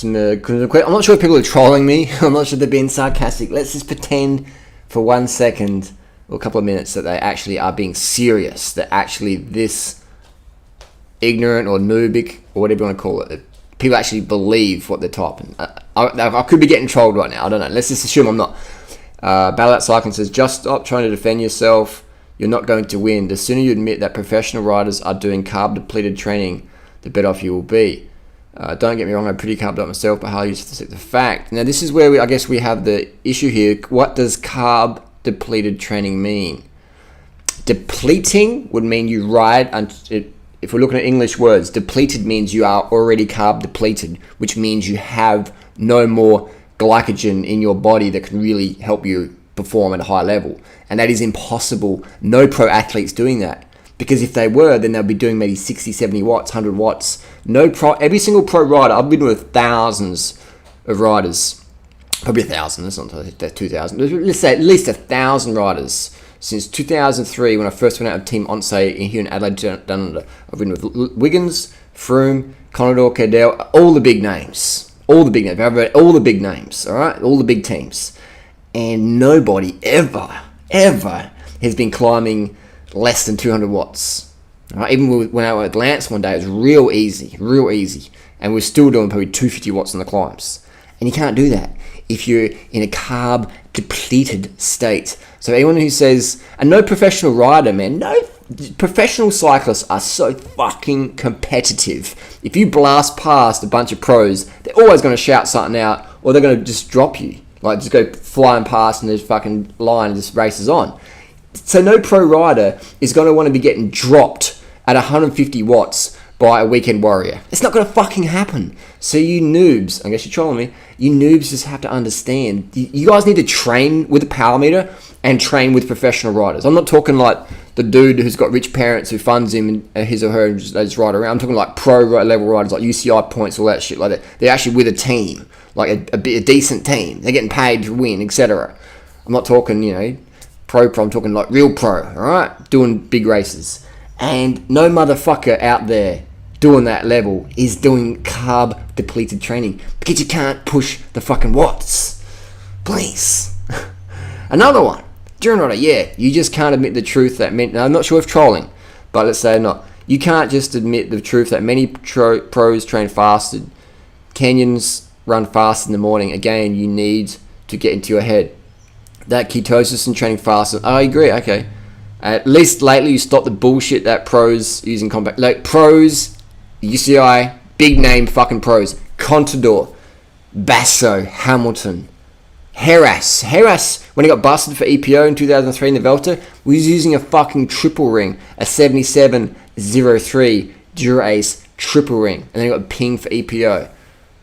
I'm not sure if people are trolling me. I'm not sure they're being sarcastic. Let's just pretend for 1 second or a couple of minutes that they actually are being serious. That actually this ignorant or noobic or whatever you want to call it, people actually believe what they're typing. I could be getting trolled right now. I don't know. Let's just assume I'm not. Ballarat Cycling says, just stop trying to defend yourself. You're not going to win. The sooner you admit that professional riders are doing carb-depleted training, the better off you will be. Don't get me wrong, I'm pretty carb up myself, but how you just the fact. Now, this is where I guess we have the issue here. What does carb-depleted training mean? Depleting would mean you ride, if we're looking at English words, depleted means you are already carb-depleted, which means you have no more glycogen in your body that can really help you perform at a high level. And that is impossible. No pro athletes doing that. Because if they were, then they'll be doing maybe 60, 70 watts, 100 watts. Every single pro rider, I've been with thousands of riders. Probably 1,000, that's not 2,000. Let's say at least 1,000 riders. Since 2003, when I first went out of Team Onse here in Adelaide Down Under. I've been with Wiggins, Froome, Conador, Cadell, all the big names. All the big names. I've read all the big names, all right? All the big teams. And nobody ever has been climbing less than 200 watts. Right? Even when I went with Lance one day, it was real easy. And we're still doing probably 250 watts on the climbs. And you can't do that if you're in a carb-depleted state. So anyone who says, and no professional rider, man, no professional cyclists are so fucking competitive. If you blast past a bunch of pros, they're always going to shout something out, or they're going to just drop you. Like, just go flying past and there's fucking line and just races on. So no pro rider is going to want to be getting dropped at 150 watts by a weekend warrior. It's not going to fucking happen. So you noobs, I guess you're trolling me, you noobs just have to understand. You guys need to train with a power meter and train with professional riders. I'm not talking like the dude who's got rich parents who funds him and his or her and just ride around. I'm talking like pro level riders like UCI points, all that shit like that. They're actually with a team, like a decent team. They're getting paid to win, etc. I'm not talking, pro, I'm talking like real pro, alright? Doing big races. And no motherfucker out there doing that level is doing carb depleted training because you can't push the fucking watts. Please. Another one. During rider, you just can't admit the truth that I'm not sure if trolling, but let's say not. You can't just admit the truth that many pros train fasted. Kenyans run fast in the morning. Again, you need to get into your head. That ketosis and training fast. I agree, okay. At least lately you stop the bullshit that pros using compact. Like pros, UCI, big name fucking pros. Contador, Basso, Hamilton, Heras, when he got busted for EPO in 2003 in the Velta, was using a fucking triple ring, a 7703 Dura-Ace triple ring, and then he got pinged for EPO.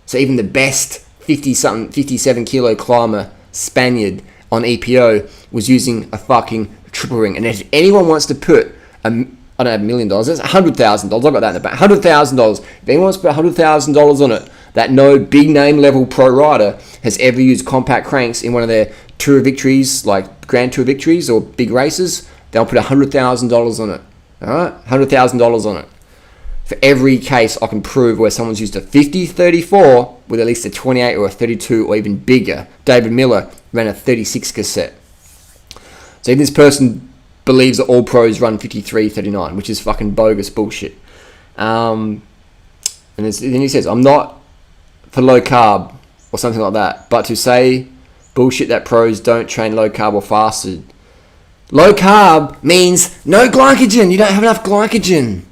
So even the best 57 kilo climber Spaniard on EPO was using a fucking triple ring. And if anyone wants to put I don't have $1 million, that's $100,000. I've got that in the back. $100,000. If anyone wants to put $100,000 on it, that no big name level pro rider has ever used compact cranks in one of their tour victories, like Grand Tour victories or big races, they'll put $100,000 on it. Alright? $100,000 on it. For every case I can prove where someone's used a 50-34 with at least a 28 or a 32 or even bigger. David Miller ran a 36 cassette. So even this person believes that all pros run 53-39, which is fucking bogus bullshit. And then he says, I'm not for low carb or something like that, but to say bullshit that pros don't train low carb or fasted. Low carb means no glycogen. You don't have enough glycogen.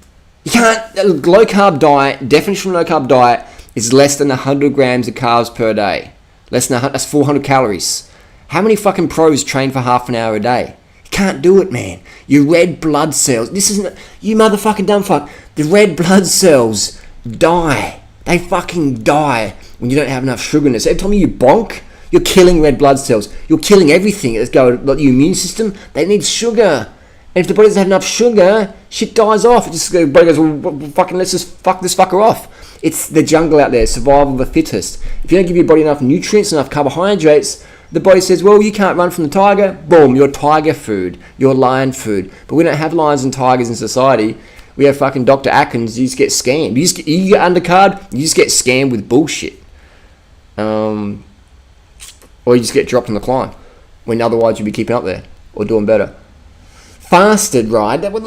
You can't. Low carb diet, definition of low carb diet is less than 100 grams of carbs per day. Less than that's 400 calories. How many fucking pros train for half an hour a day? You can't do it, man. Your red blood cells. This isn't. You motherfucking dumb fuck. The red blood cells die. They fucking die when you don't have enough sugar in it. So every time you bonk, you're killing red blood cells. You're killing everything that's going, like your immune system. They need sugar. And if the body doesn't have enough sugar, shit dies off. It just the body goes, well, fucking let's just fuck this fucker off. It's the jungle out there, survival of the fittest. If you don't give your body enough nutrients, enough carbohydrates, the body says, well, you can't run from the tiger. Boom, you're tiger food. You're lion food. But we don't have lions and tigers in society. We have fucking Dr. Atkins. You just get scammed. You get undercard. You just get scammed with bullshit. Or you just get dropped on the climb when otherwise you'd be keeping up there or doing better. Fasted ride. What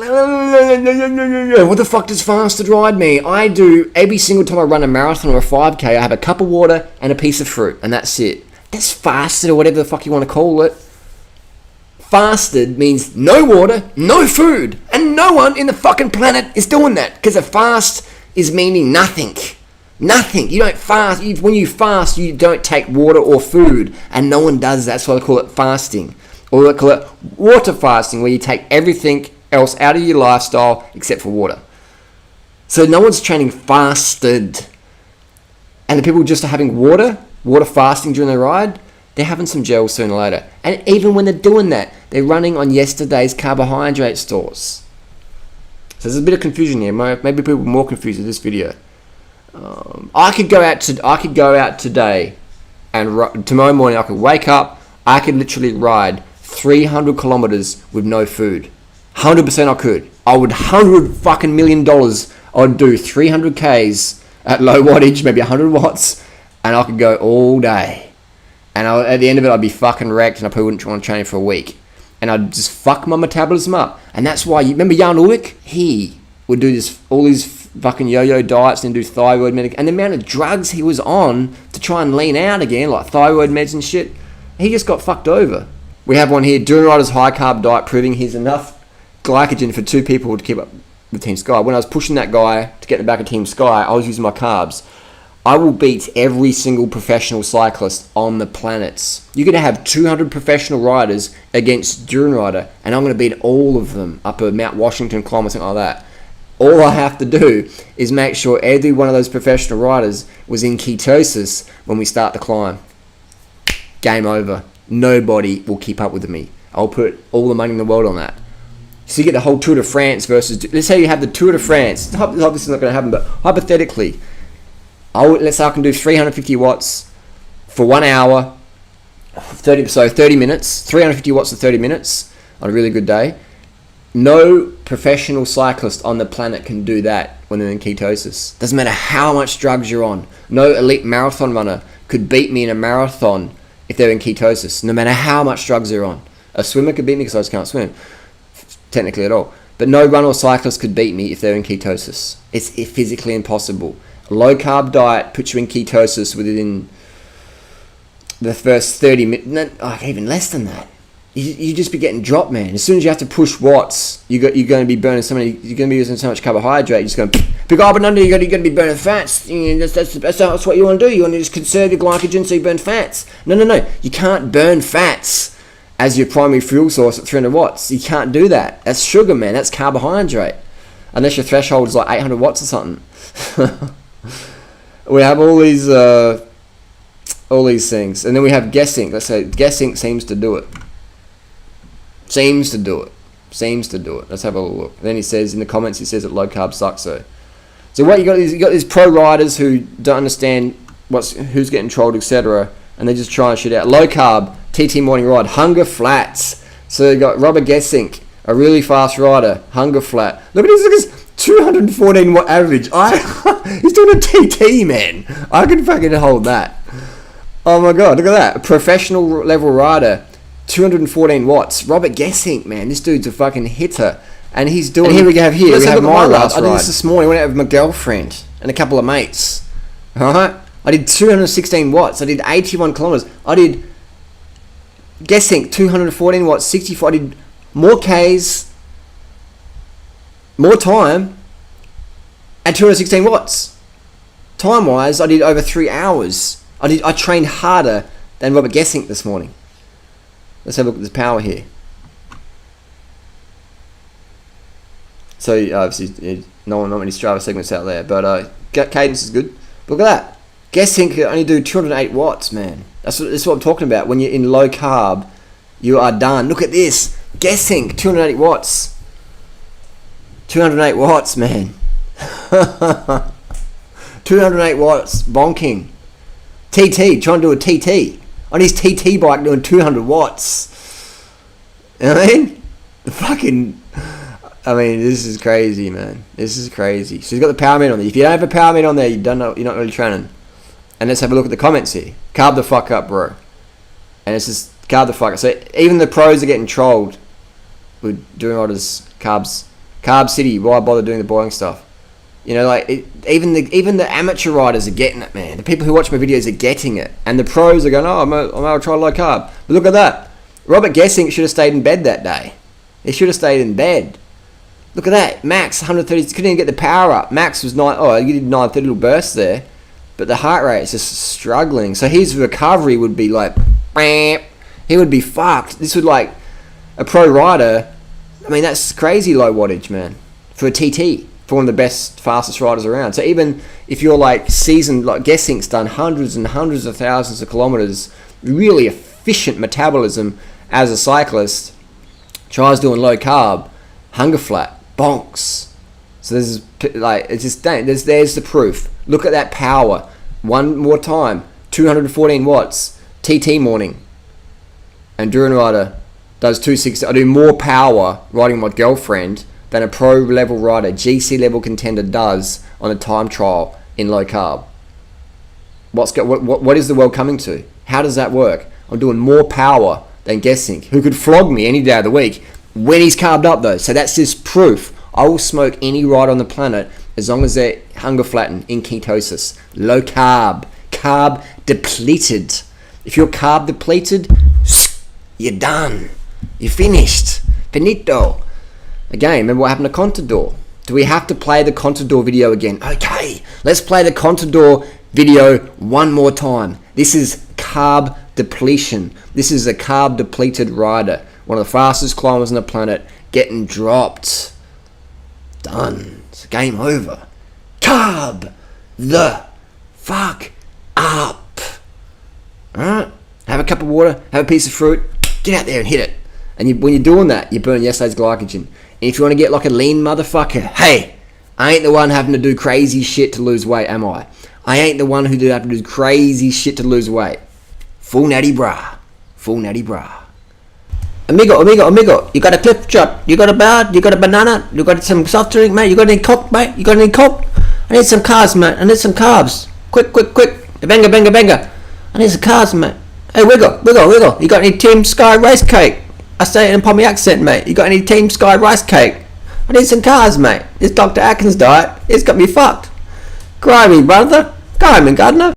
the fuck does fasted ride mean? I do every single time I run a marathon or a 5K, I have a cup of water and a piece of fruit, and that's it. That's fasted or whatever the fuck you want to call it. Fasted means no water, no food, and no one in the fucking planet is doing that, because a fast is meaning nothing. Nothing. You don't fast. When you fast, you don't take water or food, and no one does that. That's why they call it fasting. Or they call it water fasting, where you take everything else out of your lifestyle except for water. So no one's training fasted. And the people just are having water fasting during their ride, they're having some gels sooner or later. And even when they're doing that, they're running on yesterday's carbohydrate stores. So there's a bit of confusion here. Maybe people are more confused with this video. I could go out today, and tomorrow morning I could wake up. I could literally ride 300 kilometers with no food. 100% I could. I would $100 fucking million. I'd do 300 Ks at low wattage, maybe 100 watts, and I could go all day. And at the end of it, I'd be fucking wrecked, and I probably wouldn't want to train for a week. And I'd just fuck my metabolism up. And that's why you remember Jan Ulrich? He would do all these fucking yo-yo diets and do thyroid medic, and the amount of drugs he was on to try and lean out again, like thyroid meds and shit, he just got fucked over. We have one here, Duran Rider's high carb diet proving he's enough glycogen for 2 people to keep up with Team Sky. When I was pushing that guy to get the back of Team Sky, I was using my carbs. I will beat every single professional cyclist on the planet. You're going to have 200 professional riders against Duran Rider, and I'm going to beat all of them up a Mount Washington climb or something like that. All I have to do is make sure every one of those professional riders was in ketosis when we start the climb. Game over. Nobody will keep up with me. I'll put all the money in the world on that. So you get the whole Tour de France versus... Let's say you have the Tour de France. I hope this is not going to happen, but hypothetically, let's say I can do 350 watts for 1 hour, 30 minutes, 350 watts for 30 minutes on a really good day. No professional cyclist on the planet can do that when they're in ketosis. Doesn't matter how much drugs you're on. No elite marathon runner could beat me in a marathon if they're in ketosis, no matter how much drugs they're on. A swimmer could beat me because I just can't swim, technically at all. But no runner or cyclist could beat me if they're in ketosis. It's physically impossible. A low-carb diet puts you in ketosis within the first 30 minutes, even less than that. You just be getting dropped, man. As soon as you have to push watts, you're going to be burning so many. You're going to be using so much carbohydrate. You're just going to pick up and under. You're going to be burning fats. That's what you want to do. You want to just conserve your glycogen so you burn fats. No. You can't burn fats as your primary fuel source at 300 watts. You can't do that. That's sugar, man. That's carbohydrate. Unless your threshold is like 800 watts or something. We have all these things, and then we have guessing. Let's say guessing seems to do it. Seems to do it. Let's have a look. Then he says in the comments, he says that low carb sucks. So what you got these pro riders who don't understand who's getting trolled, etc., and they just try and shit out. Low carb TT morning ride, hunger flats. So you got Robert Gesink, a really fast rider, hunger flat. Look at this 214 watt average. He's doing a TT, man. I can fucking hold that. Oh my god, look at that. A professional level rider. 214 watts. Robert Gesink, man. This dude's a fucking hitter. And he's doing... And here we have we have my last ride. I did this morning. I went out with my girlfriend and a couple of mates. Alright? I did 216 watts. I did 81 kilometers. I did... Gesink, 214 watts, 64. I did more Ks, more time, at 216 watts. Time-wise, I did over 3 hours. I trained harder than Robert Gesink this morning. Let's have a look at this power here. So obviously, not many Strava segments out there, but cadence is good. Look at that. Gesink can only do 208 watts, man. That's what I'm talking about. When you're in low carb, you are done. Look at this. Gesink, 208 watts. 208 watts, man. 208 watts, bonking. TT, trying to do a TT. On his TT bike doing 200 watts. You know what I mean? This is crazy, man. This is crazy. So he's got the power meter on there. If you don't have a power meter on there, you're not really training. And let's have a look at the comments here. Carb the fuck up, bro. And it's just carb the fuck up. So even the pros are getting trolled with doing all this carbs. Carb City, why bother doing the boring stuff? You know, like, even the amateur riders are getting it, man. The people who watch my videos are getting it. And the pros are going, oh, I'm going to try low carb. But look at that. Robert Gessing should have stayed in bed that day. He should have stayed in bed. Look at that. Max, 130, couldn't even get the power up. Max was you did 930 little bursts there. But the heart rate is just struggling. So his recovery would be like, he would be fucked. This would, like, a pro rider, I mean, that's crazy low wattage, man. For a TT. For one of the best, fastest riders around. So even if you're like seasoned, like Gessing's done hundreds and hundreds of thousands of kilometers, really efficient metabolism as a cyclist, tries doing low carb, hunger flat, bonks. So there's like, it's just, there's the proof. Look at that power. One more time, 214 watts, TT morning. Endurance rider does 260. I do more power riding my girlfriend than a pro level rider, GC level contender does on a time trial in low carb. What is the world coming to? How does that work? I'm doing more power than Gessing, who could flog me any day of the week when he's carved up though. So that's just proof. I will smoke any rider on the planet as long as they're hunger flattened in ketosis. Low carb. Carb depleted. If you're carb depleted, you're done. You're finished. Finito. Again, remember what happened to Contador? Do we have to play the Contador video again? Okay, let's play the Contador video one more time. This is carb depletion. This is a carb depleted rider. One of the fastest climbers on the planet getting dropped. Done. It's game over. Carb the fuck up. Alright? Have a cup of water, have a piece of fruit, get out there and hit it. And when you're doing that, you burn yesterday's glycogen. And if you want to get like a lean motherfucker, hey, I ain't the one having to do crazy shit to lose weight, am I? I ain't the one who have to do crazy shit to lose weight. Full natty bra. Full natty bra. Amigo, you got a clip shot, you got a bird, you got a banana, you got some soft drink, mate, you got any coke, mate, you got any coke? I need some carbs, mate, I need some carbs. Quick. Banga. I need some carbs, mate. Hey, wiggle, you got any Team Sky rice cake? I say it in a Pommy accent, mate. You got any Team Sky rice cake? I need some carbs, mate. This Dr. Atkins diet, it's got me fucked. Cry me, brother. Cry me, gardener.